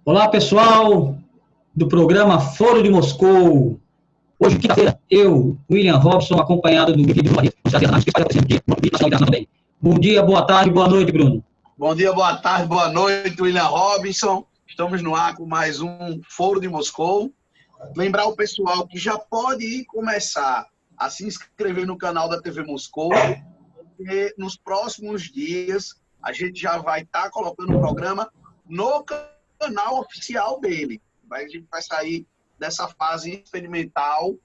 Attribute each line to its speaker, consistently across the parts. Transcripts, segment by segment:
Speaker 1: Olá, pessoal do programa Foro de Moscou. Hoje, quinta-feira, eu, William Robson, acompanhado do Bruno Maria, que faz também. Bom dia, boa tarde, boa noite, Bruno.
Speaker 2: Bom dia, boa tarde, boa noite, William Robson. Estamos no ar com mais um Foro de Moscou. Lembrar o pessoal que já pode ir começar a se inscrever no canal da TV Moscou, porque nos próximos dias a gente já vai estar colocando o programa no canal oficial dele. A gente vai sair dessa fase experimental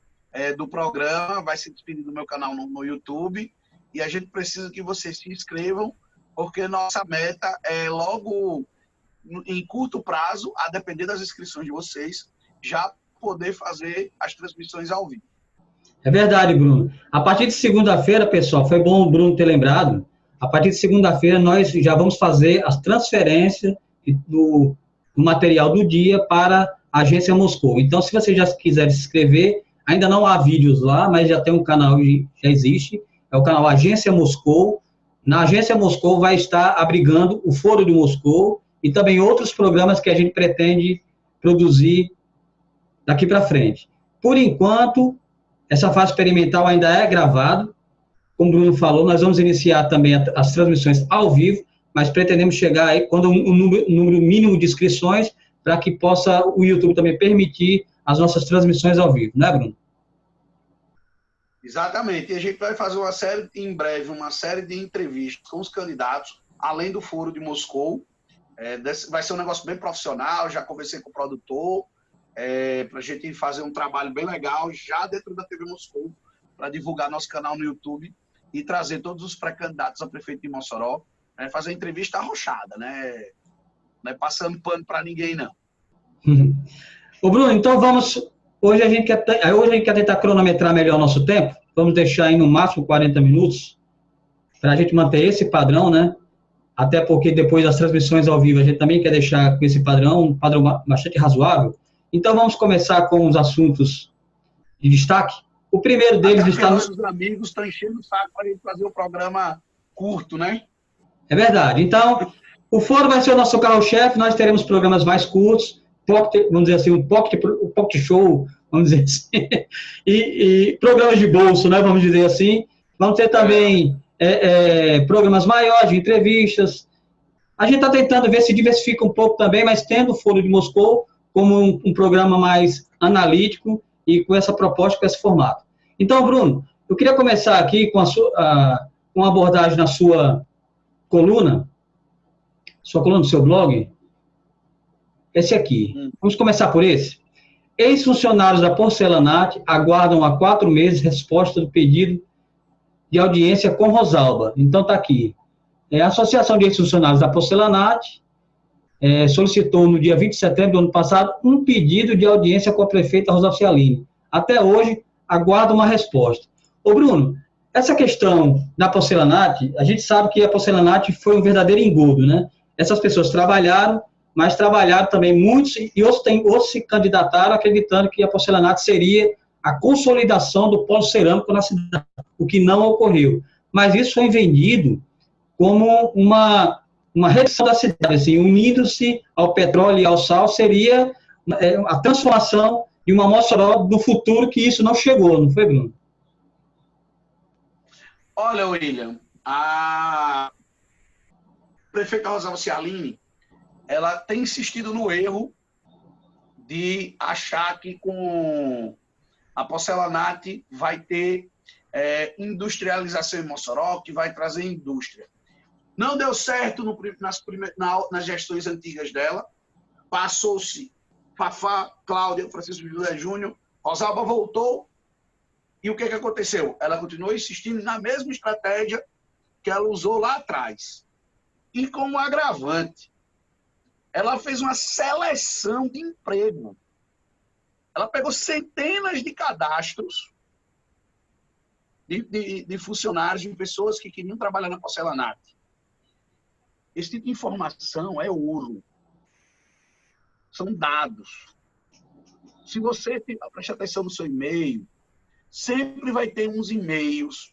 Speaker 2: do programa, vai se despedir do meu canal no YouTube, e a gente precisa que vocês se inscrevam, porque nossa meta é logo, em curto prazo, a depender das inscrições de vocês, já poder fazer as transmissões ao vivo.
Speaker 1: É verdade, Bruno. A partir de segunda-feira, pessoal, foi bom o Bruno ter lembrado, a partir de segunda-feira nós já vamos fazer as transferências do material do dia para a Agência Moscou. Então, se você já quiser se inscrever, ainda não há vídeos lá, mas já tem um canal, já existe, é o canal Agência Moscou. Na Agência Moscou vai estar abrigando o Foro de Moscou e também outros programas que a gente pretende produzir daqui para frente. Por enquanto, essa fase experimental ainda é gravada. Como o Bruno falou, nós vamos iniciar também as transmissões ao vivo, mas pretendemos chegar aí quando um número mínimo de inscrições para que possa o YouTube também permitir as nossas transmissões ao vivo, não é, Bruno?
Speaker 2: Exatamente. E a gente vai fazer em breve, uma série de entrevistas com os candidatos, além do Foro de Moscou. Vai ser um negócio bem profissional, já conversei com o produtor, para a gente fazer um trabalho bem legal, já dentro da TV Moscou, para divulgar nosso canal no YouTube e trazer todos os pré-candidatos a prefeito de Mossoró, fazer entrevista arrochada, né? Não é passando pano para ninguém, não.
Speaker 1: Ô, Bruno, então vamos... Hoje a gente quer tentar cronometrar melhor o nosso tempo, vamos deixar aí no máximo 40 minutos, para a gente manter esse padrão, né? Até porque depois das transmissões ao vivo a gente também quer deixar com esse padrão, um padrão bastante razoável. Então vamos começar com os assuntos de destaque. O primeiro deles está...
Speaker 2: Nossos amigos estão enchendo o saco para a gente fazer um programa curto, né?
Speaker 1: É verdade. Então, o Foro vai ser o nosso carro-chefe, nós teremos programas mais curtos, vamos dizer assim, um pocket show, vamos dizer assim, e programas de bolso, né, vamos dizer assim. Vamos ter também programas maiores, de entrevistas. A gente está tentando ver se diversifica um pouco também, mas tendo o Foro de Moscou como um programa mais analítico e com essa proposta, com esse formato. Então, Bruno, eu queria começar aqui com uma abordagem na sua coluna do seu blog, esse aqui. Vamos começar por esse. Ex-funcionários da Porcelanat aguardam há 4 meses resposta do pedido de audiência com Rosalba. Então, está aqui. A Associação de Ex-Funcionários da Porcelanat solicitou, no dia 20 de setembro do ano passado, um pedido de audiência com a prefeita Rosalba Cialini. Até hoje, aguarda uma resposta. Ô, Bruno, essa questão da Porcelanat, a gente sabe que a Porcelanat foi um verdadeiro engodo, né? Essas pessoas trabalharam, mas trabalharam também muitos, e outros se candidataram acreditando que a Porcelanat seria a consolidação do polo cerâmico na cidade, o que não ocorreu. Mas isso foi vendido como uma redução da cidade, assim, unindo-se ao petróleo e ao sal, seria a transformação de uma Mossoró do futuro, que isso não chegou, não foi, Bruno?
Speaker 2: Olha, William, a prefeita Rosalba Cialini, ela tem insistido no erro de achar que com a Porcelanat vai ter industrialização em Mossoró, que vai trazer indústria. Não deu certo nas gestões antigas dela, passou-se Fafá, Cláudia, Francisco José Júnior, Rosalba voltou, e o que aconteceu? Ela continuou insistindo na mesma estratégia que ela usou lá atrás. E como agravante, ela fez uma seleção de emprego. Ela pegou centenas de cadastros de funcionários, de pessoas que queriam trabalhar na Porcelanat. Esse tipo de informação é ouro. São dados. Se você prestar atenção no seu e-mail, sempre vai ter uns e-mails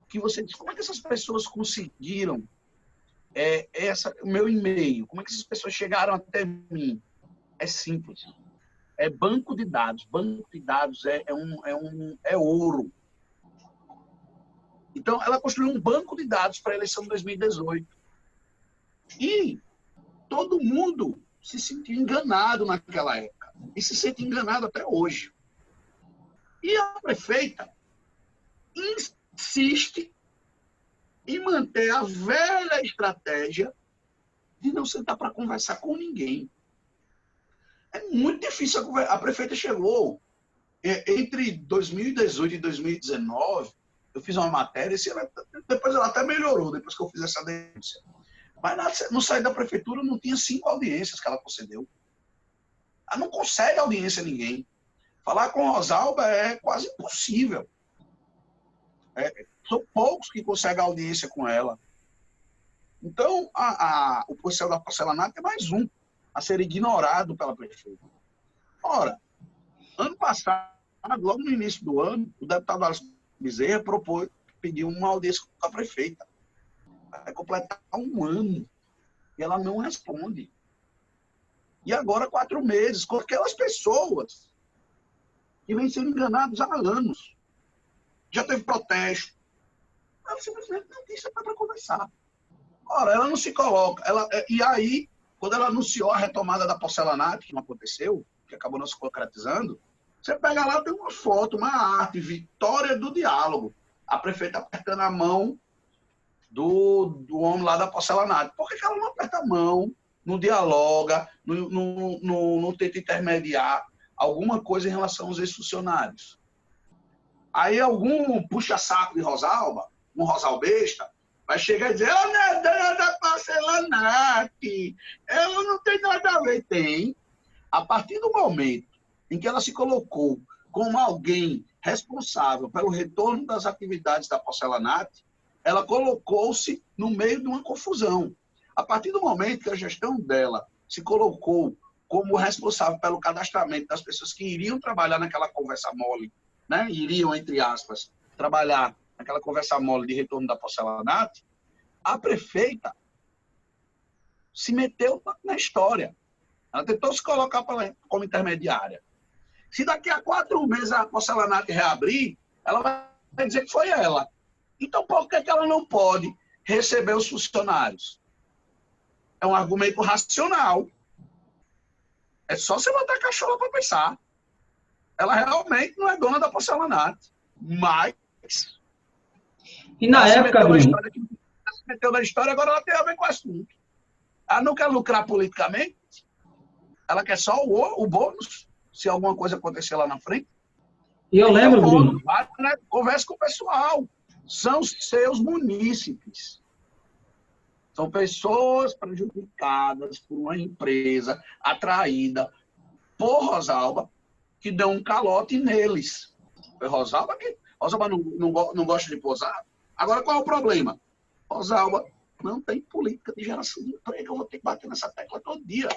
Speaker 2: que você diz, como é que essas pessoas conseguiram o meu e-mail? Como é que essas pessoas chegaram até mim? é simples. É banco de dados. Banco de dados é ouro. Então, ela construiu um banco de dados para a eleição de 2018. E todo mundo se sentiu enganado naquela época. E se sente enganado até hoje. E a prefeita insiste em manter a velha estratégia de não sentar para conversar com ninguém. É muito difícil. A prefeita chegou entre 2018 e 2019. Eu fiz uma matéria, depois ela até melhorou, depois que eu fiz essa denúncia. Mas no site da prefeitura não tinha 5 audiências que ela concedeu. Ela não concede audiência a ninguém. Falar com Rosalba é quase impossível. São poucos que conseguem audiência com ela. Então, o processo da porcelanato é mais um a ser ignorado pela prefeita. Ora, ano passado, logo no início do ano, o deputado Alisson Bezerra pediu uma audiência com a prefeita. Vai completar um ano. E ela não responde. E agora 4 meses, com aquelas pessoas que vêm sendo enganadas há anos. Já teve protesto. Ela simplesmente não disse para conversar. Ora, ela não se coloca. E aí, quando ela anunciou a retomada da porcelanato, que não aconteceu, que acabou não se concretizando, você pega lá, tem uma foto, uma arte, vitória do diálogo. A prefeita apertando a mão do homem lá da porcelanato. Por que ela não aperta a mão, não dialoga, não tenta intermediar alguma coisa em relação aos ex-funcionários? Aí algum puxa-saco de Rosalba, um rosalbesta, vai chegar e dizer, ela não é dona da porcelanato, ela não tem nada a ver. Tem. A partir do momento em que ela se colocou como alguém responsável pelo retorno das atividades da porcelanato, ela colocou-se no meio de uma confusão. A partir do momento que a gestão dela se colocou como responsável pelo cadastramento das pessoas que iriam trabalhar naquela conversa mole, né? Iriam, entre aspas, trabalhar naquela conversa mole de retorno da porcelanato, a prefeita se meteu na história. Ela tentou se colocar como intermediária. Se daqui a 4 meses a porcelanato reabrir, ela vai dizer que foi ela. Então, por que ela não pode receber os funcionários? É um argumento racional. É só você botar a cachola para pensar. Ela realmente não é dona da porcelanato. Mas...
Speaker 1: E na época, Bruno...
Speaker 2: Ela se meteu na história, agora ela tem a ver com o assunto. Ela não quer lucrar politicamente. Ela quer só o bônus, se alguma coisa acontecer lá na frente.
Speaker 1: E eu lembro, Bruno...
Speaker 2: Vai, né? Conversa com o pessoal. São seus munícipes. São pessoas prejudicadas por uma empresa atraída por Rosalba, que deu um calote neles. Foi Rosalba não gosta de posar. Agora, qual é o problema? Rosalba não tem política de geração de emprego. Eu vou ter que bater nessa tecla todo dia.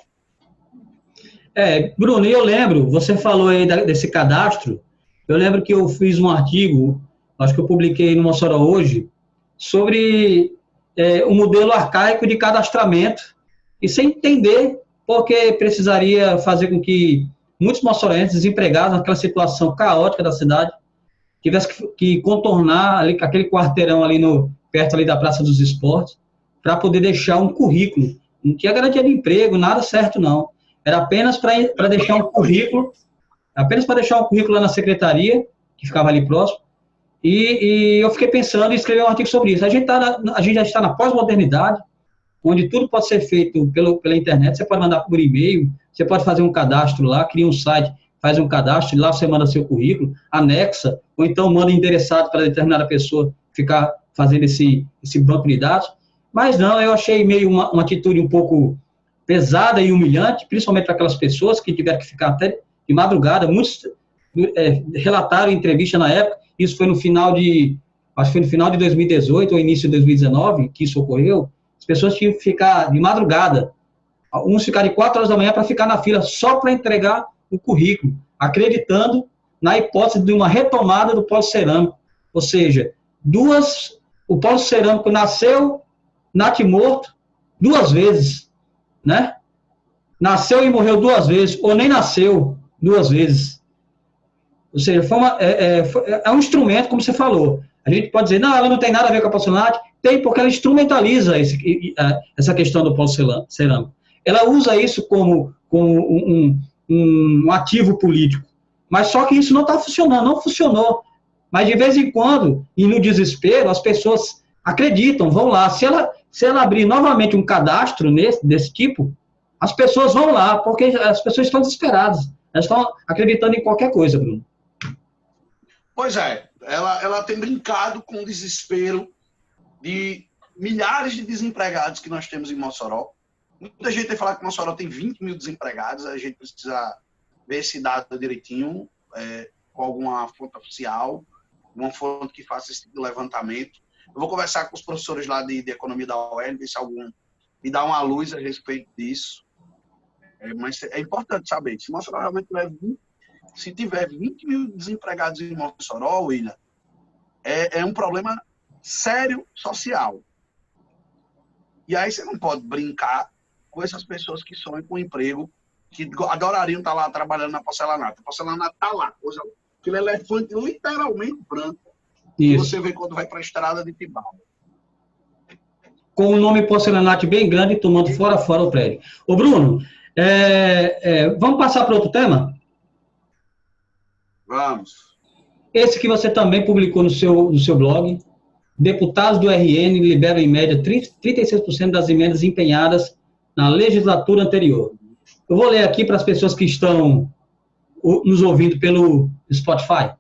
Speaker 1: Bruno, eu lembro, você falou aí desse cadastro, eu lembro que eu fiz um artigo, acho que eu publiquei no Mossoró hoje, sobre o modelo arcaico de cadastramento, e sem entender porque precisaria fazer com que muitos moçoroenses desempregados naquela situação caótica da cidade tivesse que contornar ali, aquele quarteirão ali perto ali da Praça dos Esportes para poder deixar um currículo. Não tinha garantia de emprego, nada certo não. Era apenas para deixar um currículo, lá na secretaria, que ficava ali próximo, e eu fiquei pensando em escrever um artigo sobre isso. A gente já está na pós-modernidade, onde tudo pode ser feito pela internet. Você pode mandar por e-mail, você pode fazer um cadastro lá, cria um site, faz um cadastro, e lá você manda seu currículo, anexa, ou então manda endereçado para determinada pessoa ficar fazendo esse banco de dados. Mas não, eu achei meio uma atitude um pouco pesada e humilhante, principalmente para aquelas pessoas que tiveram que ficar até de madrugada. Muitos relataram em entrevista na época, isso foi no final de 2018 ou início de 2019 que isso ocorreu. As pessoas tinham que ficar de madrugada, uns ficaram de 4 horas da manhã para ficar na fila só para entregar o currículo, acreditando na hipótese de uma retomada do polo cerâmico. Ou seja, o polo cerâmico nasceu natimorto 2 vezes, né? nasceu e morreu 2 vezes, ou nem nasceu 2 vezes. Ou seja, é um instrumento, como você falou. A gente pode dizer, não, ela não tem nada a ver com a porcelanato. Tem, porque ela instrumentaliza essa questão do porcelanato. Ela usa isso como um ativo político. Mas só que isso não está funcionando, não funcionou. Mas de vez em quando, e no desespero, as pessoas acreditam, vão lá. Se ela abrir novamente um cadastro desse tipo, as pessoas vão lá, porque as pessoas estão desesperadas. Elas estão acreditando em qualquer coisa, Bruno.
Speaker 2: Pois é, ela tem brincado com o desespero de milhares de desempregados que nós temos em Mossoró. Muita gente tem falado que Mossoró tem 20 mil desempregados, a gente precisa ver esse dado direitinho, com alguma fonte oficial, uma fonte que faça esse tipo de levantamento. Eu vou conversar com os professores lá de economia da UEL, ver se algum me dá uma luz a respeito disso. Mas é importante saber, se Mossoró realmente se tiver 20 mil desempregados em Mossoró, William, é um problema sério social. E aí você não pode brincar com essas pessoas que sonham com emprego, que adorariam estar lá trabalhando na porcelanato. A porcelanato está lá, aquele elefante literalmente branco, que você vê quando vai para a estrada de Tibau.
Speaker 1: Com o nome porcelanato bem grande, tomando fora o prédio. Ô, Bruno, vamos passar para outro tema?
Speaker 2: Vamos.
Speaker 1: Esse que você também publicou no seu blog. Deputados do RN liberam, em média, 36% das emendas empenhadas na legislatura anterior. Eu vou ler aqui para as pessoas que estão nos ouvindo pelo Spotify.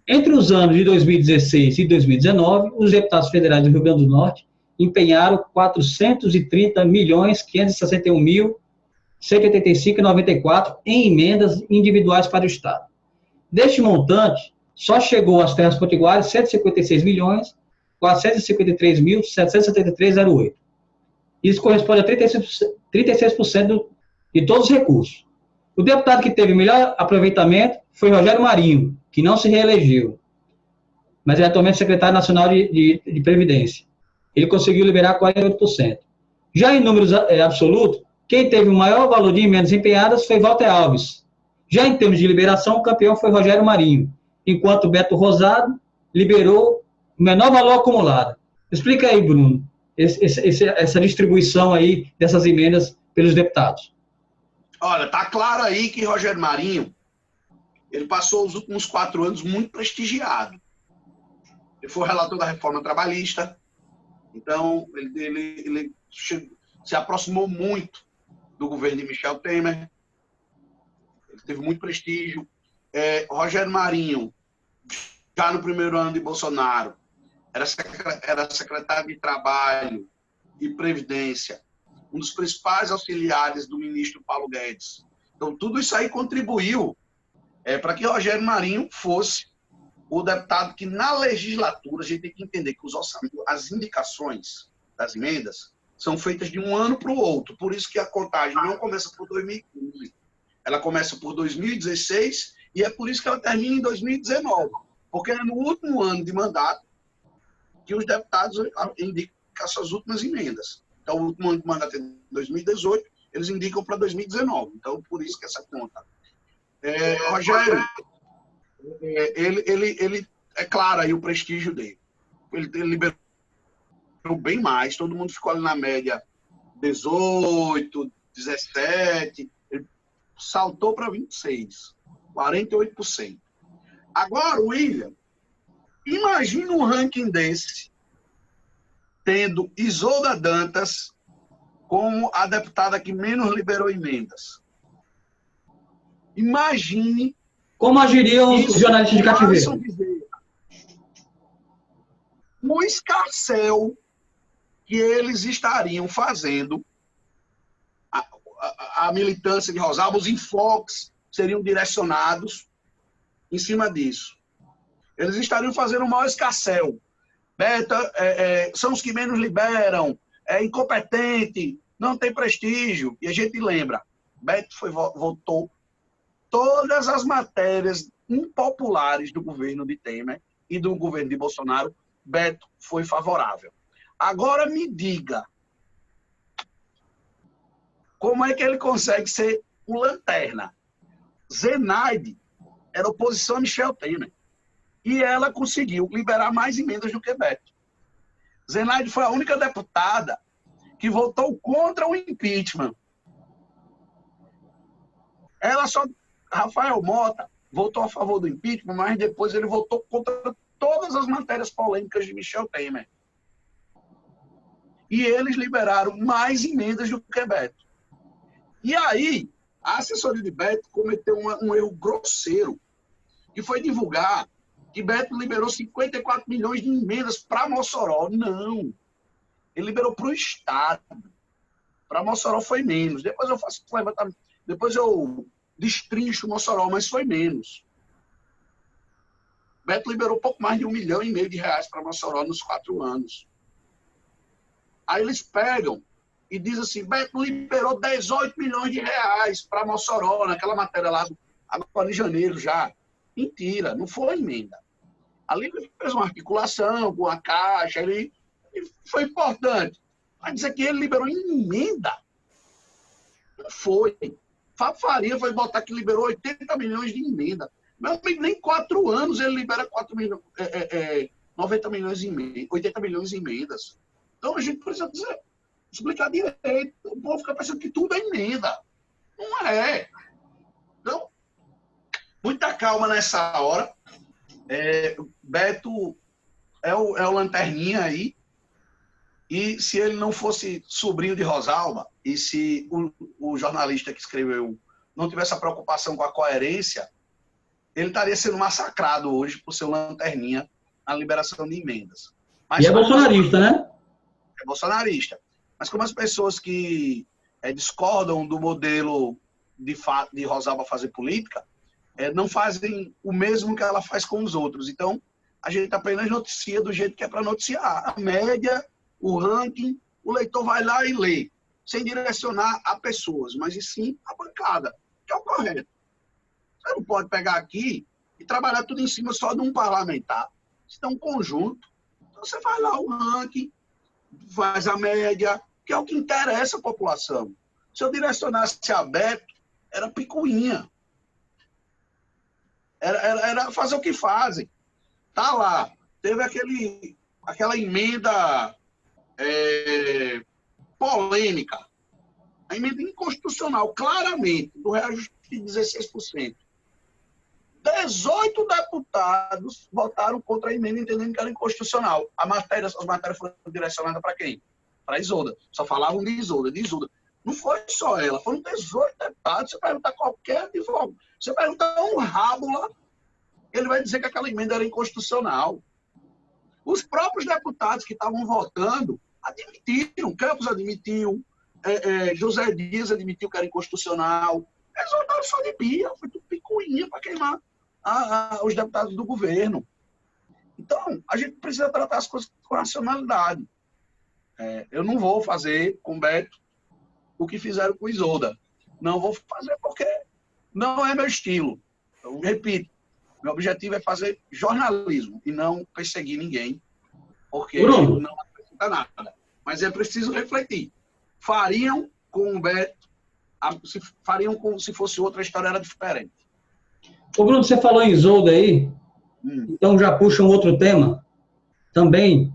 Speaker 1: Entre os anos de 2016 e 2019, os deputados federais do Rio Grande do Norte empenharam 430.561.185,94 em emendas individuais para o Estado. Deste montante, só chegou às terras potiguares 156.453.773,08. Isso corresponde a 36% de todos os recursos. O deputado que teve melhor aproveitamento foi Rogério Marinho, que não se reelegeu, mas é atualmente secretário nacional de Previdência. Ele conseguiu liberar 48%. Já em números absolutos, quem teve o maior valor de emendas empenhadas foi Walter Alves. Já em termos de liberação, o campeão foi Rogério Marinho, enquanto Beto Rosado liberou o menor valor acumulado. Explica aí, Bruno, essa distribuição aí dessas emendas pelos deputados.
Speaker 2: Olha, tá claro aí que Rogério Marinho, ele passou os últimos 4 anos muito prestigiado. Ele foi o relator da reforma trabalhista, então ele se aproximou muito do governo de Michel Temer, ele teve muito prestígio. Rogério Marinho, já no primeiro ano de Bolsonaro, era secretário de Trabalho e Previdência, um dos principais auxiliares do ministro Paulo Guedes. Então, tudo isso aí contribuiu para que Rogério Marinho fosse o deputado que, na legislatura, a gente tem que entender que as indicações das emendas são feitas de um ano para o outro. Por isso que a contagem não começa por 2015, ela começa por 2016 e é por isso que ela termina em 2019. Porque é no último ano de mandato que os deputados indicam as suas últimas emendas. Então, o último ano de mandato é 2018, eles indicam para 2019. Então, por isso que essa conta. Rogério, ele é claro aí o prestígio dele. Ele liberou bem mais, todo mundo ficou ali na média 18, 17, ele saltou para 26, 48%. Agora, William, imagina um ranking desse, tendo Isolda Dantas como a deputada que menos liberou emendas. Imagine
Speaker 1: como agiriam os jornalistas de cativeiro.
Speaker 2: O escarcéu que eles estariam fazendo, a militância de Rosalba, os enfoques seriam direcionados em cima disso. Eles estariam fazendo o maior escarcéu. Beta, são os que menos liberam, é incompetente, não tem prestígio. E a gente lembra, Beto votou todas as matérias impopulares do governo de Temer e do governo de Bolsonaro, Beto foi favorável. Agora me diga, como como é que ele consegue ser o lanterna? Zenaide era oposição a Michel Temer. E ela conseguiu liberar mais emendas do que Beto. Zenaide foi a única deputada que votou contra o impeachment. Rafael Mota votou a favor do impeachment, mas depois ele votou contra todas as matérias polêmicas de Michel Temer. E eles liberaram mais emendas do que Beto. E aí, a assessoria de Beto cometeu um erro grosseiro, que foi divulgar que Beto liberou 54 milhões de emendas para Mossoró. Não. Ele liberou para o Estado. Para Mossoró foi menos. Depois eu faço levantamento. Depois eu destrincho Mossoró, mas foi menos. Beto liberou pouco mais de 1,5 milhão de reais para Mossoró nos 4 anos. Aí eles pegam e dizem assim, Beto liberou 18 milhões de reais para Mossoró, naquela matéria lá, agora em janeiro já. Mentira, não foi emenda. Ali ele fez uma articulação com a Caixa, ele foi importante. Mas dizer que ele liberou em emenda, não foi. Fábio Faria foi botar que liberou 80 milhões de emenda. Meu amigo, nem 4 anos ele libera 90 milhões em emenda, 80 milhões em emendas. Então a gente precisa explicar direito. O povo fica pensando que tudo é emenda. Não é. Então, muita calma nessa hora. Beto é o lanterninha aí. E se ele não fosse sobrinho de Rosalba, e se o jornalista que escreveu não tivesse a preocupação com a coerência, ele estaria sendo massacrado hoje por ser lanterninha na liberação de emendas. Mas
Speaker 1: e é bolsonarista, né?
Speaker 2: É bolsonarista. Mas como as pessoas que discordam do modelo de Rosalba fazer política, não fazem o mesmo que ela faz com os outros. Então, a gente apenas noticia do jeito que é para noticiar. A média, o ranking, o leitor vai lá e lê, sem direcionar a pessoas, mas e sim a bancada, que é o correto. Você não pode pegar aqui e trabalhar tudo em cima só de um parlamentar. Isso é um conjunto. Então, você vai lá o ranking, faz a média, que é o que interessa a população. Se eu direcionasse a Beto, era picuinha. Era fazer o que fazem. Tá lá. Teve aquela emenda polêmica. A emenda inconstitucional, claramente, do reajuste de 16%. 18 deputados votaram contra a emenda, entendendo que era inconstitucional. As matérias foram direcionadas para quem? Para Isolda. Só falavam de Isolda. Não foi só ela, foram 18 deputados. Você perguntar qualquer advogado, você perguntar um rabo lá, ele vai dizer que aquela emenda era inconstitucional. Os próprios deputados que estavam votando admitiram, Campos admitiu, José Dias admitiu que era inconstitucional. Eles votaram só de pia, foi tudo picuinha para queimar os deputados do governo. Então, a gente precisa tratar as coisas com racionalidade. Eu não vou fazer com Beto o que fizeram com Isolda. Não vou fazer porque não é meu estilo. Eu repito, meu objetivo é fazer jornalismo e não perseguir ninguém, porque
Speaker 1: Bruno,
Speaker 2: não acrescenta nada. Mas é preciso refletir. Fariam com o Beto, fariam como se fosse outra história, era diferente.
Speaker 1: Ô Bruno, você falou em Isolda aí, então já puxa um outro tema, também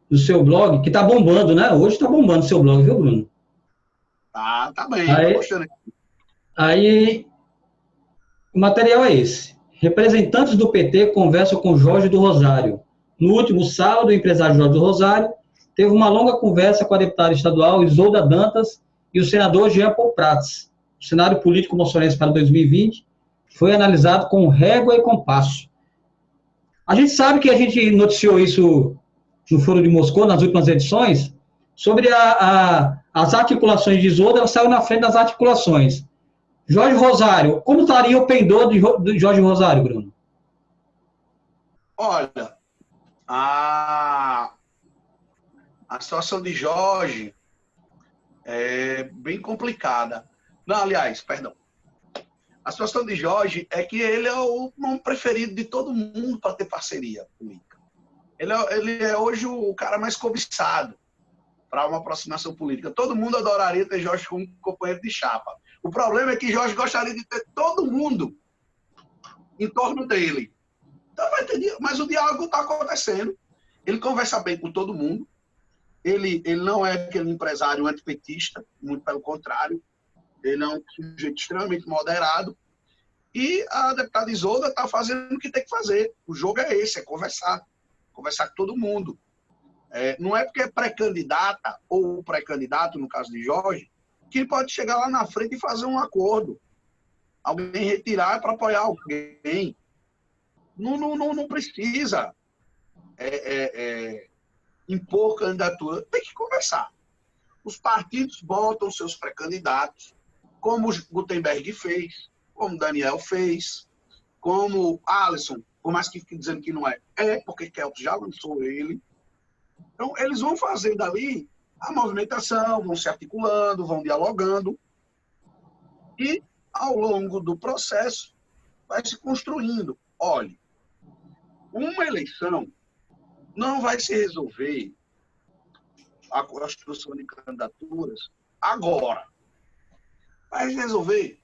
Speaker 1: do seu blog, que tá bombando, né? Hoje tá bombando o seu blog, viu, Bruno?
Speaker 2: Tá bem, tô gostando.
Speaker 1: Aí, o material é esse. Representantes do PT conversam com Jorge do Rosário. No último sábado, o empresário Jorge do Rosário teve uma longa conversa com a deputada estadual Isolda Dantas e o senador Jean Paul Prats. O cenário político moçorense para 2020 foi analisado com régua e compasso. A gente sabe que a gente noticiou isso no Foro de Moscou, nas últimas edições, sobre as articulações de Isolda, ela saiu na frente das articulações. Jorge Rosário, como estaria o pendor de Jorge Rosário, Bruno?
Speaker 2: Olha, a situação de Jorge é bem complicada. Não, aliás, perdão. A situação de Jorge é que ele é o nome preferido de todo mundo para ter parceria política. Ele é hoje o cara mais cobiçado. para uma aproximação política. Todo mundo adoraria ter Jorge como companheiro de chapa. O problema é que Jorge gostaria de ter todo mundo em torno dele. Então vai ter, mas o diálogo está acontecendo. Ele conversa bem com todo mundo. Ele não é aquele empresário antipetista, muito pelo contrário. Ele é um sujeito extremamente moderado. E a deputada Isolda está fazendo o que tem que fazer. O jogo é esse, é conversar. Conversar com todo mundo. Não é porque é pré-candidata ou pré-candidato, no caso de Jorge, que ele pode chegar lá na frente e fazer um acordo. Alguém retirar para apoiar alguém. Não precisa impor candidatura. Tem que conversar. Os partidos botam seus pré-candidatos, como o Gutenberg fez, como o Daniel fez, como o Alisson, por mais que fique dizendo que não é, porque Kelps já lançou ele. Então, eles vão fazendo ali a movimentação, vão se articulando, vão dialogando, e, ao longo do processo, vai se construindo. Olhe, uma eleição não vai se resolver a construção de candidaturas agora. Vai se resolver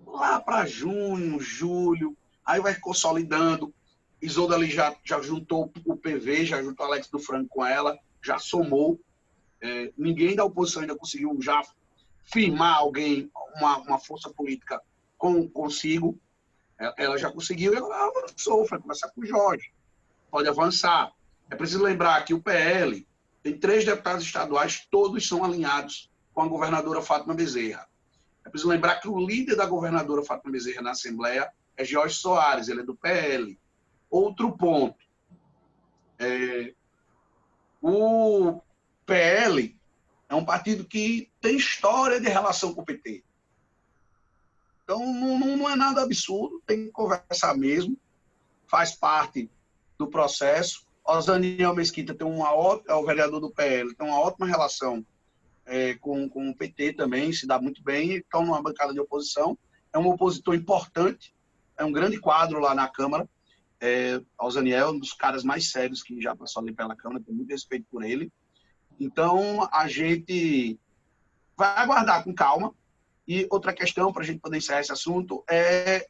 Speaker 2: lá para junho, julho, aí vai consolidando. Isolda ali já juntou o PV, já juntou Alex do Franco com ela, já somou. Ninguém da oposição ainda conseguiu já firmar alguém, uma força política consigo. Ela já conseguiu, ela avançou, foi conversar com o Jorge. Pode avançar. É preciso lembrar que o PL tem 3 deputados estaduais, todos são alinhados com a governadora Fátima Bezerra. É preciso lembrar que o líder da governadora Fátima Bezerra na Assembleia é Jorge Soares, ele é do PL. Outro ponto. O PL é um partido que tem história de relação com o PT. Então, não é nada absurdo, tem que conversar mesmo, faz parte do processo. O Daniel Mesquita tem é o vereador do PL, tem uma ótima relação com o PT também, se dá muito bem, estão numa bancada de oposição, é um opositor importante, é um grande quadro lá na Câmara. O Daniel é um dos caras mais sérios que já passou ali pela Câmara, tenho muito respeito por ele. Então, a gente vai aguardar com calma. E outra questão, para a gente poder encerrar esse assunto, é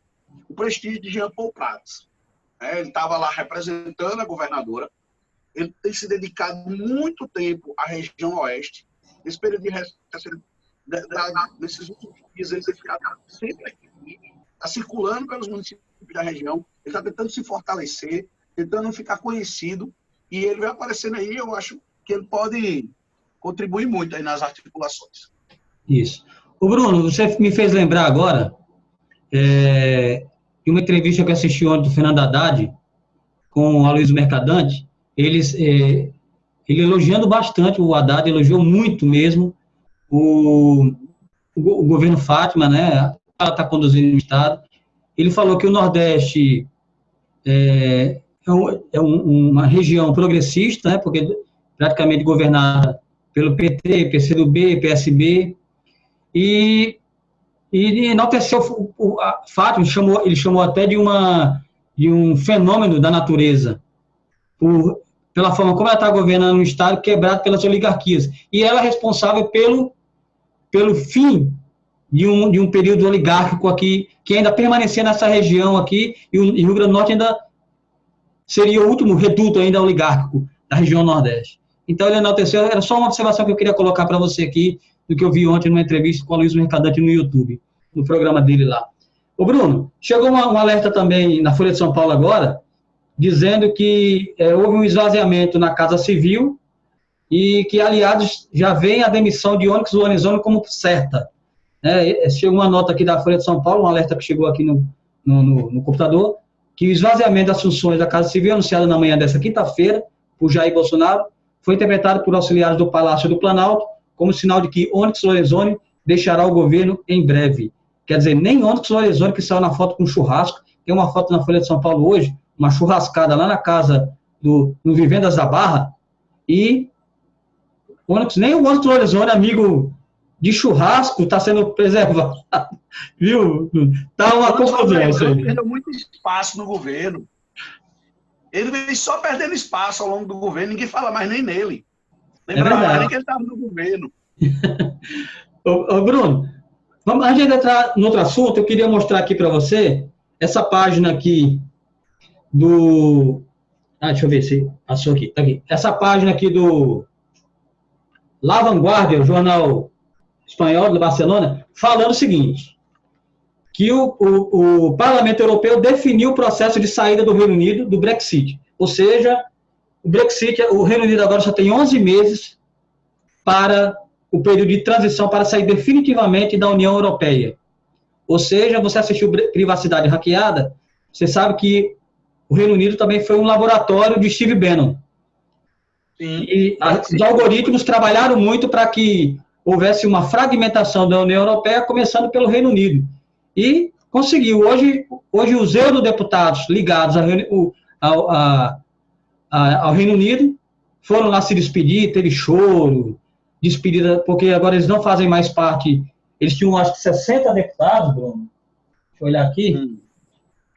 Speaker 2: o prestígio de Jean Paul Prats. Ele estava lá representando a governadora, ele tem se dedicado muito tempo à região oeste. Nesse período de nesses últimos dias, ele tem ficado sempre aqui, está circulando pelos municípios da região, ele está tentando se fortalecer, tentando ficar conhecido, e ele vai aparecendo aí, eu acho que ele pode contribuir muito aí nas articulações.
Speaker 1: Isso. Ô Bruno, você me fez lembrar agora de uma entrevista que eu assisti ontem do Fernando Haddad com o Aloysio Mercadante, ele elogiando bastante, o Haddad elogiou muito mesmo o governo Fátima, né? Ela está conduzindo o Estado. Ele falou que o Nordeste é uma região progressista, né? Porque praticamente governada pelo PT, PCdoB, PSB, e enalteceu a Fátima, ele chamou até de um fenômeno da natureza, pela forma como ela está governando um Estado quebrado pelas oligarquias. E ela é responsável pelo fim de um período oligárquico aqui, que ainda permanecia nessa região aqui, e o Rio Grande do Norte ainda seria o último reduto ainda oligárquico da região Nordeste. Então, ele enalteceu, era só uma observação que eu queria colocar para você aqui, do que eu vi ontem numa entrevista com o Aloysio Mercadante no YouTube, no programa dele lá. Ô Bruno, chegou um alerta também na Folha de São Paulo agora, dizendo que houve um esvaziamento na Casa Civil e que aliados já veem a demissão de Onyx Lorenzoni como certa. Chegou uma nota aqui da Folha de São Paulo, um alerta que chegou aqui no computador, que o esvaziamento das funções da Casa Civil, anunciado na manhã dessa quinta-feira por Jair Bolsonaro, foi interpretado por auxiliares do Palácio do Planalto como sinal de que Onyx Lorenzoni deixará o governo em breve. Quer dizer, nem Onyx Lorenzoni, que saiu na foto com churrasco, tem uma foto na Folha de São Paulo hoje, uma churrascada lá na casa no Vivendas da Barra, e nem o Onyx Lorenzoni, amigo de churrasco, está sendo preservado. Viu? Está uma confusão isso aí.
Speaker 2: Ele perdeu muito espaço no governo. Ele vem só perdendo espaço ao longo do governo, ninguém fala mais nem nele. Lembrava mais nem que ele estava no governo.
Speaker 1: Ô, Bruno, antes de entrar no outro assunto, eu queria mostrar aqui para você essa página aqui do... deixa eu ver se passou aqui. Tá aqui. Essa página aqui do La Vanguardia, o jornal espanhol de Barcelona, falando o seguinte, que o Parlamento Europeu definiu o processo de saída do Reino Unido do Brexit. Ou seja, o Brexit, o Reino Unido agora só tem 11 meses para o período de transição para sair definitivamente da União Europeia. Ou seja, você assistiu Privacidade Hackeada, você sabe que o Reino Unido também foi um laboratório de Steve Bannon. Sim. E os algoritmos trabalharam muito para que houvesse uma fragmentação da União Europeia, começando pelo Reino Unido. E conseguiu. Hoje os eurodeputados ligados ao Reino Unido foram lá se despedir, teve choro, despedida, porque agora eles não fazem mais parte. Eles tinham, acho que, 60 deputados, Bruno. Deixa eu olhar aqui.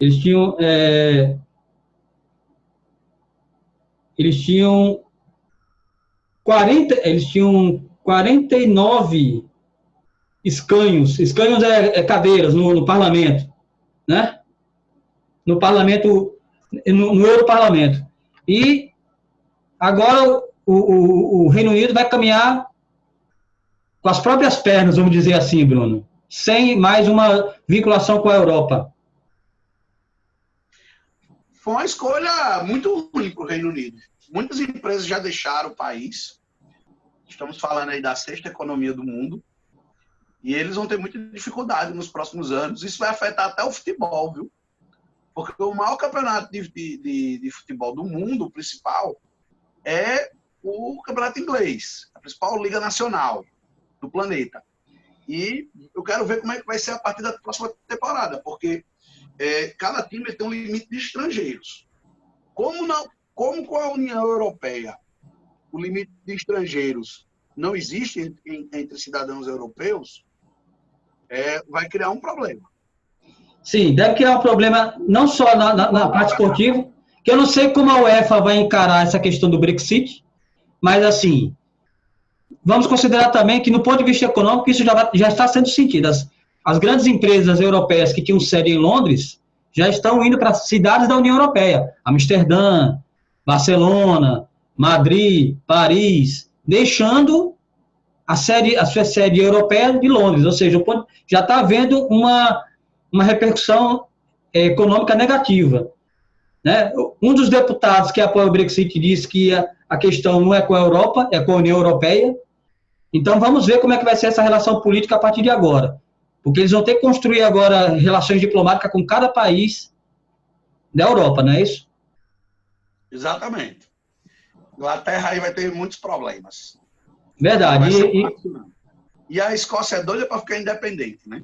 Speaker 1: Eles tinham... Eles tinham 49 escanhos. Escanhos é cadeiras no parlamento, né? No parlamento, no Europarlamento. E agora o Reino Unido vai caminhar com as próprias pernas, vamos dizer assim, Bruno, sem mais uma vinculação com a Europa.
Speaker 2: Foi uma escolha muito ruim para o Reino Unido. Muitas empresas já deixaram o país. Estamos falando aí da sexta economia do mundo. E eles vão ter muita dificuldade nos próximos anos. Isso vai afetar até o futebol, viu? Porque o maior campeonato de futebol do mundo, o principal, é o campeonato inglês. A principal liga nacional do planeta. E eu quero ver como é que vai ser a partir da próxima temporada. Porque cada time tem um limite de estrangeiros. Como com a União Europeia o limite de estrangeiros não existe entre cidadãos europeus, vai criar um problema.
Speaker 1: Sim, deve criar um problema não só na parte esportiva, que eu não sei como a UEFA vai encarar essa questão do Brexit, mas assim, vamos considerar também que no ponto de vista econômico isso já está sendo sentido. As grandes empresas europeias que tinham sede em Londres já estão indo para cidades da União Europeia, Amsterdã, Barcelona, Madrid, Paris, deixando a sua sede europeia de Londres, ou seja, já está havendo uma repercussão econômica negativa. Né? Um dos deputados que apoia o Brexit disse que a questão não é com a Europa, é com a União Europeia. Então, vamos ver como é que vai ser essa relação política a partir de agora. Porque eles vão ter que construir agora relações diplomáticas com cada país da Europa, não é isso?
Speaker 2: Exatamente. Inglaterra aí vai ter muitos problemas.
Speaker 1: Verdade.
Speaker 2: E a Escócia é doida para ficar independente, né?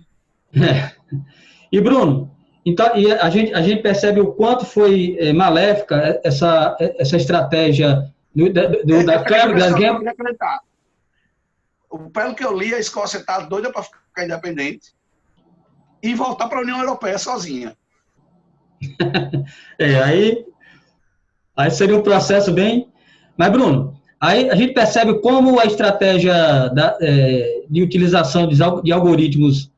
Speaker 1: E, Bruno, então, a gente percebe o quanto foi maléfica essa estratégia da Câmara.
Speaker 2: Pelo que eu li, a Escócia está doida para ficar independente e voltar para a União Europeia sozinha.
Speaker 1: Aí seria um processo bem... Mas, Bruno, aí a gente percebe como a estratégia de utilização de algoritmos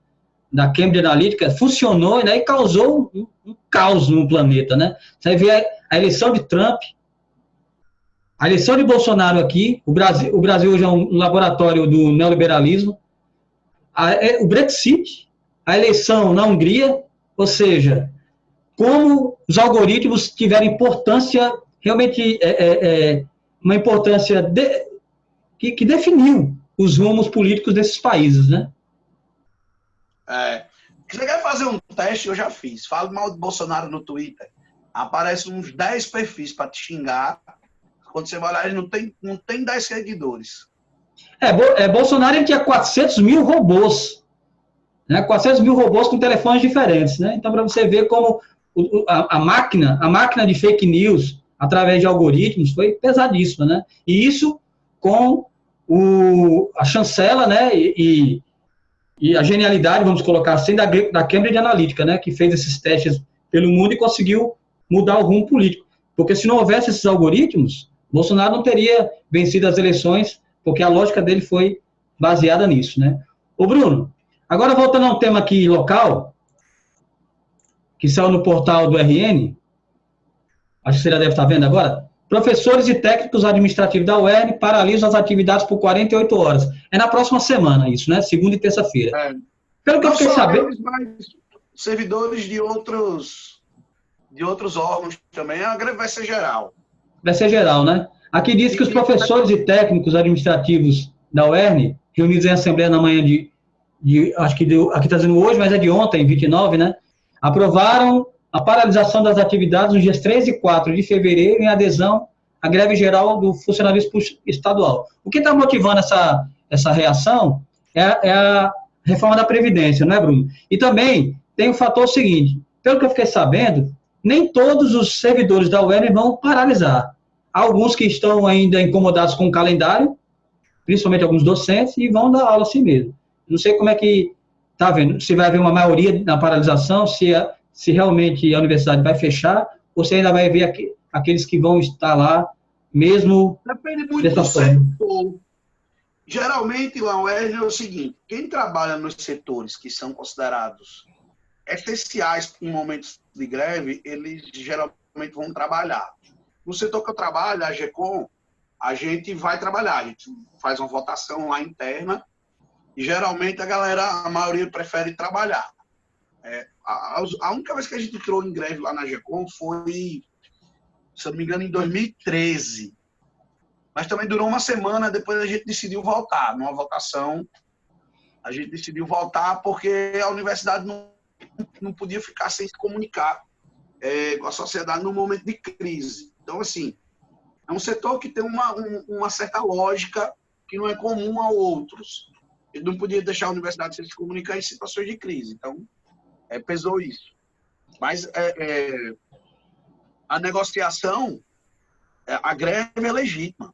Speaker 1: da Cambridge Analytica funcionou, né, e causou um caos no planeta, né? Você vê a eleição de Trump, a eleição de Bolsonaro aqui, o Brasil hoje é um laboratório do neoliberalismo, o Brexit, a eleição na Hungria, ou seja, como os algoritmos tiveram importância, realmente uma importância que definiu os rumos políticos desses países, né?
Speaker 2: Se você quer fazer um teste, eu já fiz. Fala mal de Bolsonaro no Twitter. Aparecem uns 10 perfis para te xingar. Quando você vai olhar, ele não tem 10 seguidores.
Speaker 1: Bolsonaro ele tinha 400 mil robôs. Né? 400 mil robôs com telefones diferentes. Né? Então, para você ver como a máquina de fake news, através de algoritmos, foi pesadíssima. Né? E isso com a chancela, né? E a genialidade, vamos colocar assim, da Cambridge Analytica, né? Que fez esses testes pelo mundo e conseguiu mudar o rumo político. Porque se não houvesse esses algoritmos, Bolsonaro não teria vencido as eleições porque a lógica dele foi baseada nisso, né? Ô, Bruno, agora voltando a um tema aqui local, que saiu no portal do RN, acho que você já deve estar vendo agora, professores e técnicos administrativos da UERN paralisam as atividades por 48 horas. É na próxima semana isso, né? Segunda e terça-feira. Pelo que eu fiquei sabendo...
Speaker 2: Eles, mas servidores de outros órgãos também, a greve vai ser geral.
Speaker 1: Vai ser geral, né? Aqui diz que os professores e técnicos administrativos da UERN, reunidos em assembleia na manhã acho que aqui está dizendo hoje, mas é de ontem, 29, né? Aprovaram a paralisação das atividades nos dias 3 e 4 de fevereiro em adesão à greve geral do funcionalismo estadual. O que está motivando essa reação é a reforma da Previdência, não é, Bruno? E também tem o fator seguinte, pelo que eu fiquei sabendo, nem todos os servidores da UERN vão paralisar. Há alguns que estão ainda incomodados com o calendário, principalmente alguns docentes, e vão dar aula assim mesmo. Não sei como é que está vendo, se vai haver uma maioria na paralisação, se realmente a universidade vai fechar, ou se ainda vai haver aqueles que vão estar lá mesmo.
Speaker 2: Depende muito do setor. Geralmente, lá no UERN é o seguinte, quem trabalha nos setores que são considerados essenciais em momentos de greve, eles geralmente vão trabalhar. No setor que eu trabalho, a GECOM, a gente vai trabalhar, a gente faz uma votação lá interna e geralmente a maioria prefere trabalhar. A única vez que a gente entrou em greve lá na GECOM foi, se eu não me engano, em 2013. Mas também durou uma semana, depois a gente decidiu voltar. Numa votação, a gente decidiu voltar porque a universidade não podia ficar sem se comunicar com a sociedade no momento de crise. Então, assim, é um setor que tem uma certa lógica que não é comum a outros. Ele não podia deixar a universidade sem se comunicar em situações de crise. Então, pesou isso. Mas a negociação, a greve é legítima.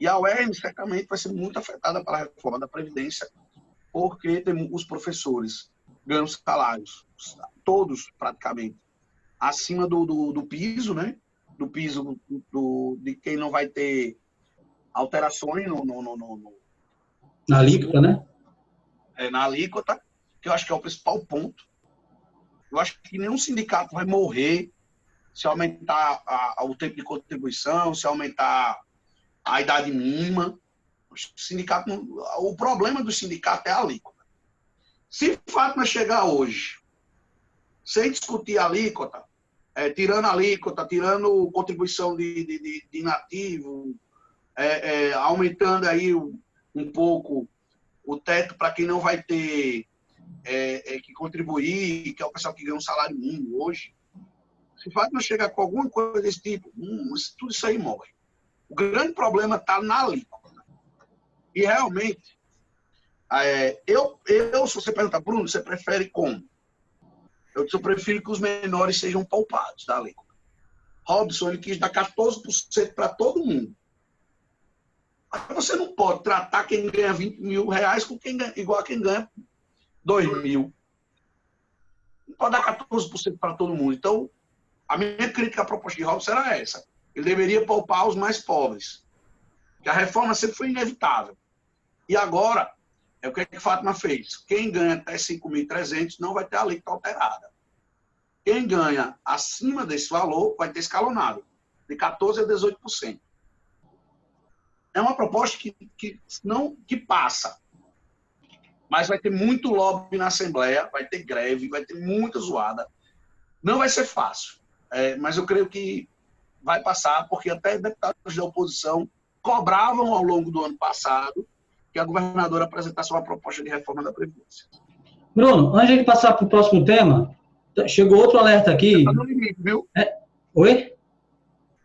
Speaker 2: E a UERN, certamente, vai ser muito afetada pela reforma da Previdência, porque os professores ganham salários, todos praticamente, acima do piso, né? Do piso de quem não vai ter alterações
Speaker 1: na alíquota, né?
Speaker 2: Na alíquota, que eu acho que é o principal ponto. Eu acho que nenhum sindicato vai morrer se aumentar o tempo de contribuição, se aumentar a idade mínima. O problema do sindicato é a alíquota. Se Fátima chegar hoje, sem discutir a alíquota, tirando a alíquota, tirando contribuição de inativo, aumentando aí um pouco o teto para quem não vai ter que contribuir, que é o pessoal que ganha um salário mínimo hoje. Se Fátima chegar com alguma coisa desse tipo, tudo isso aí morre. O grande problema está na alíquota. E realmente, se você perguntar, Bruno, você prefere como? Eu prefiro que os menores sejam poupados da alíquota. Robson, ele quis dar 14% para todo mundo. Mas você não pode tratar quem ganha 20 mil reais igual a quem ganha 2 mil. Não pode dar 14% para todo mundo. Então, a minha crítica à proposta de Robson era essa. Ele deveria poupar os mais pobres. Porque a reforma sempre foi inevitável. E agora, o que a Fátima fez? Quem ganha até 5.300 não vai ter a alíquota alterada. Quem ganha acima desse valor vai ter escalonado, de 14% a 18%. É uma proposta que passa. Mas vai ter muito lobby na Assembleia, vai ter greve, vai ter muita zoada. Não vai ser fácil. Mas eu creio que vai passar, porque até deputados da oposição cobravam ao longo do ano passado que a governadora apresentasse uma proposta de reforma da Previdência.
Speaker 1: Bruno, antes de passar para o próximo tema, chegou outro alerta aqui.
Speaker 2: Já está no limite, viu?
Speaker 1: Oi?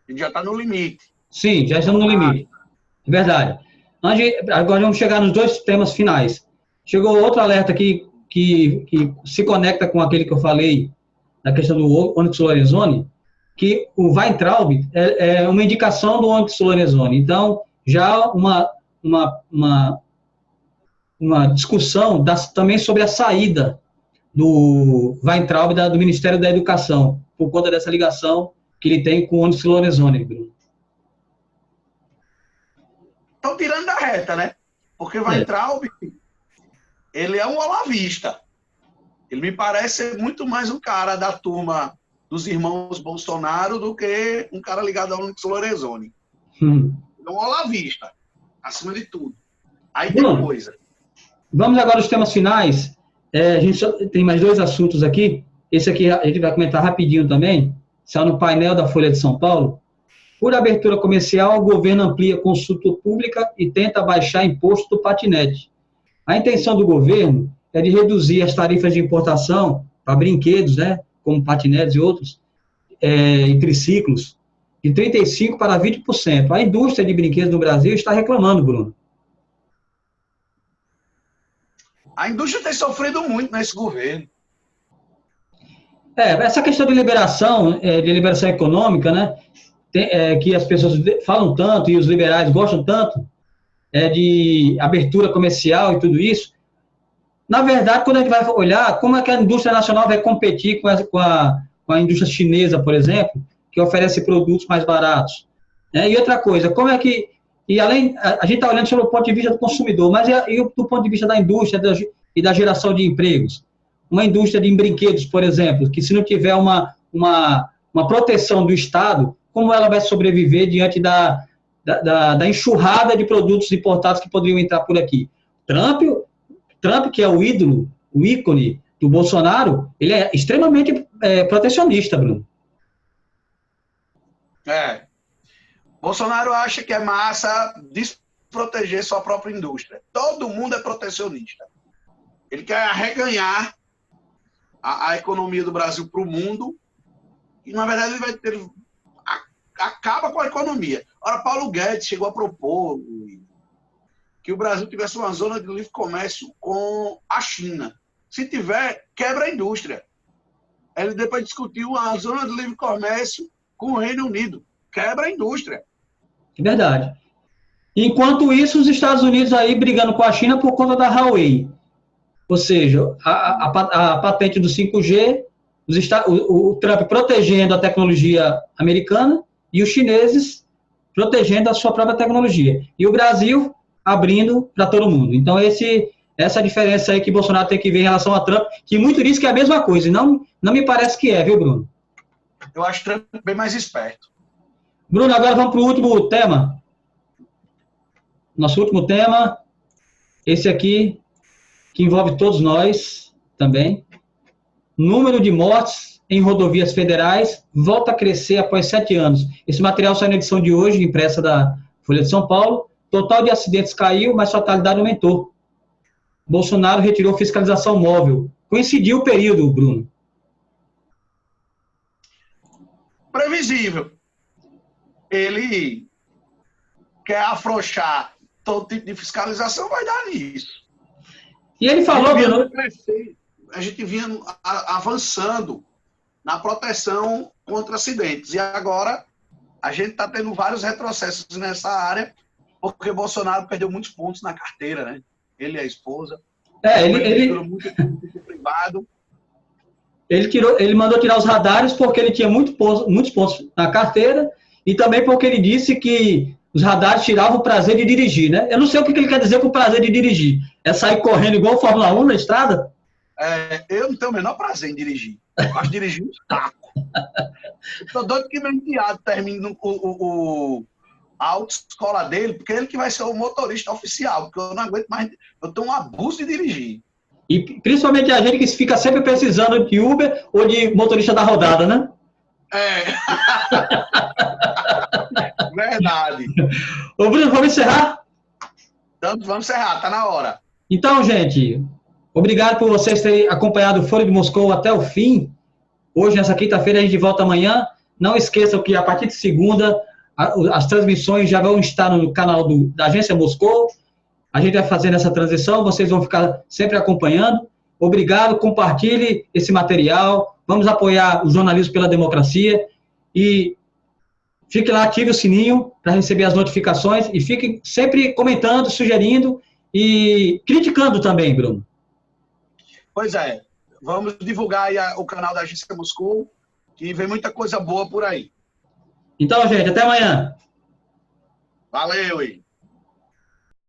Speaker 2: Já está no limite.
Speaker 1: Sim, já estamos no limite. É verdade. Agora vamos chegar nos dois temas finais. Chegou outro alerta aqui que se conecta com aquele que eu falei, na questão do Onyx Lorenzoni, que o Weintraub é uma indicação do Onyx Lorenzoni. Então, já uma discussão também sobre a saída do Weintraub do Ministério da Educação, por conta dessa ligação que ele tem com o Onyx Lorenzoni, Bruno.
Speaker 2: estão tirando da reta, né? Porque Weintraub, ele é um olavista. Ele me parece ser muito mais um cara da turma dos irmãos Bolsonaro do que um cara ligado ao Onyx Lorenzoni. Ele é um olavista, acima de tudo. Aí tem coisa.
Speaker 1: Vamos agora aos temas finais. A gente só tem mais 2 assuntos aqui. Esse aqui a gente vai comentar rapidinho também. Saiu no painel da Folha de São Paulo. Por abertura comercial, o governo amplia consulta pública e tenta baixar imposto do patinete. A intenção do governo é de reduzir as tarifas de importação para brinquedos, né, como patinetes e outros, e triciclos, de 35% para 20%. A indústria de brinquedos no Brasil está reclamando, Bruno.
Speaker 2: A indústria tem sofrido muito nesse governo.
Speaker 1: Essa questão de liberação econômica, né, que as pessoas falam tanto e os liberais gostam tanto, de abertura comercial e tudo isso. Na verdade, quando a gente vai olhar como é que a indústria nacional vai competir com a indústria chinesa, por exemplo, que oferece produtos mais baratos. E outra coisa, como é que... E além, a gente está olhando sobre o ponto de vista do consumidor, mas e do ponto de vista da indústria e da geração de empregos? Uma indústria de brinquedos, por exemplo, que se não tiver uma proteção do Estado, como ela vai sobreviver diante da enxurrada de produtos importados que poderiam entrar por aqui? Trump, que é o ídolo, o ícone do Bolsonaro, ele é extremamente protecionista, Bruno.
Speaker 2: Bolsonaro acha que é massa desproteger sua própria indústria. Todo mundo é protecionista. Ele quer arreganhar a economia do Brasil para o mundo e, na verdade, ele acaba com a economia. Ora, Paulo Guedes chegou a propor que o Brasil tivesse uma zona de livre comércio com a China. Se tiver, quebra a indústria. Ele depois discutiu a zona de livre comércio com o Reino Unido. Quebra a indústria.
Speaker 1: É verdade. Enquanto isso, os Estados Unidos aí brigando com a China por conta da Huawei. Ou seja, a patente do 5G, o Trump protegendo a tecnologia americana e os chineses protegendo a sua própria tecnologia. E o Brasil abrindo para todo mundo. Então, essa diferença aí que Bolsonaro tem que ver em relação a Trump, que muito diz que é a mesma coisa, e não me parece que é, viu, Bruno?
Speaker 2: Eu acho Trump bem mais esperto.
Speaker 1: Bruno, agora vamos para o último tema. Nosso último tema, esse aqui, que envolve todos nós também. Número de mortes em rodovias federais volta a crescer após 7 anos. Esse material sai na edição de hoje, impressa da Folha de São Paulo. Total de acidentes caiu, mas fatalidade aumentou. Bolsonaro retirou fiscalização móvel. Coincidiu o período, Bruno?
Speaker 2: Previsível. Ele quer afrouxar todo tipo de fiscalização, vai dar nisso.
Speaker 1: E ele falou, Bruno...
Speaker 2: A gente vinha avançando na proteção contra acidentes. E agora a gente está tendo vários retrocessos nessa área, porque Bolsonaro perdeu muitos pontos na carteira, né? Ele e a esposa.
Speaker 1: Ele
Speaker 2: muito privado.
Speaker 1: Ele mandou tirar os radares porque ele tinha muitos pontos na carteira e também porque ele disse que os radares tiravam o prazer de dirigir, né? Eu não sei o que ele quer dizer com o prazer de dirigir. É sair correndo igual o Fórmula 1 na estrada?
Speaker 2: Eu não tenho o menor prazer em dirigir. Eu acho dirigir um saco. Estou doido que meu enteado termine a autoescola dele, porque ele que vai ser o motorista oficial, porque eu não aguento mais. Eu tenho um abuso de dirigir.
Speaker 1: E principalmente a gente que fica sempre precisando de Uber ou de motorista da rodada, né?
Speaker 2: Verdade.
Speaker 1: Ô, Bruno, vamos encerrar?
Speaker 2: Então, vamos encerrar, tá na hora.
Speaker 1: Então, gente, obrigado por vocês terem acompanhado o Folha de Moscou até o fim. Hoje, nessa quinta-feira, a gente volta amanhã. Não esqueçam que a partir de segunda, as transmissões já vão estar no canal da Agência Moscou. A gente vai fazendo essa transição, vocês vão ficar sempre acompanhando. Obrigado, compartilhe esse material. Vamos apoiar o jornalismo pela democracia. E fique lá, ative o sininho para receber as notificações. E fiquem sempre comentando, sugerindo e criticando também, Bruno.
Speaker 2: Pois é. Vamos divulgar aí o canal da Agência Moscou, que vem muita coisa boa por aí.
Speaker 1: Então, gente, até amanhã.
Speaker 2: Valeu, hein?